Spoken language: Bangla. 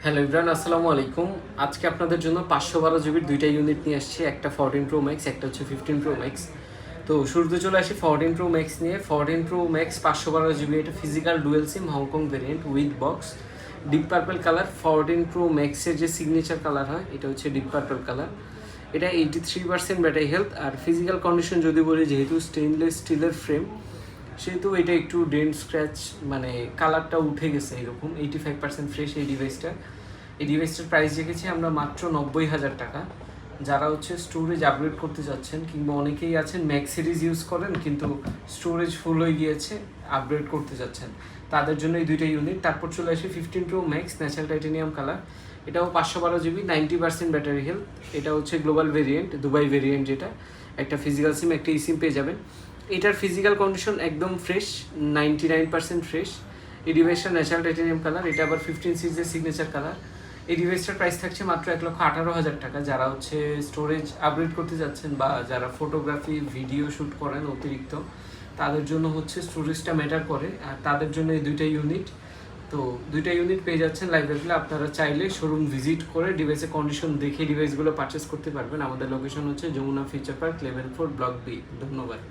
হ্যালো ইব্রান, আসসালামু আলাইকুম। আজকে আপনাদের জন্য 512 জিবির দুইটা ইউনিট নিয়ে আসছি, একটা 14 Pro Max, একটা হচ্ছে 15 Pro Max। তো শুরুতে চলে আসি 14 Pro Max নিয়ে। 14 Pro Max 512 জিবি, এটা physical dual SIM Hong Kong variant with box, deep purple colour. 14 Pro Max-এর যে সিগনেচার কালার হয় এটা হচ্ছে ডিপ পার্পল কালার। এটা 83% ব্যাটারি হেলথ। আর ফিজিক্যাল কন্ডিশন যদি বলি, যেহেতু স্টেনলেস স্টিলের ফ্রেম, সেহেতু এটা একটু ডেন্ট স্ক্র্যাচ, মানে কালারটা উঠে গেছে এরকম। 85% ফ্রেশ এই ডিভাইসটার প্রাইস রেখেছি আমরা মাত্র 90,000 টাকা। যারা হচ্ছে স্টোরেজ আপগ্রেড করতে চাচ্ছেন, কিংবা অনেকেই আছেন ম্যাক্স সিরিজ ইউজ করেন কিন্তু স্টোরেজ ফুল হয়ে গিয়েছে, আপগ্রেড করতে চাচ্ছেন, তাদের জন্য এই দুইটা ইউনিট। তারপর চলে আসে 15 Pro Max natural titanium colour. এটাও 512 জিবি, 90% ব্যাটারি হেলথ। এটা হচ্ছে গ্লোবাল ভেরিয়েন্ট, দুবাই ভেরিয়েন্ট, যেটা একটা ফিজিক্যাল সিম একটা ই সিম পেয়ে যাবেন। এটার ফিজিক্যাল কন্ডিশন একদম ফ্রেশ, 99% ফ্রেশ। এই ডিভাইসটা ন্যাচারাল টাইটেনিয়াম কালার, এটা আবার 15 সিরিজের সিগনেচার কালার। এই ডিভাইসটার প্রাইস থাকছে মাত্র 1,18,000 টাকা। যারা হচ্ছে স্টোরেজ আপগ্রেড করতে যাচ্ছেন বা যারা ফটোগ্রাফি ভিডিও শ্যুট করেন অতিরিক্ত, তাদের জন্য হচ্ছে স্টোরেজটা ম্যাটার করে, আর তাদের জন্য এই দুইটা ইউনিট। তো দুইটা ইউনিট পেয়ে যাচ্ছেন লাইব্রেরিতে। আপনারা চাইলে শোরুম ভিজিট করে ডিভাইসের কন্ডিশন দেখে ডিভাইসগুলো পারচেস করতে পারবেন। আমাদের লোকেশন হচ্ছে Jamuna future park, level 4, block B. ধন্যবাদ।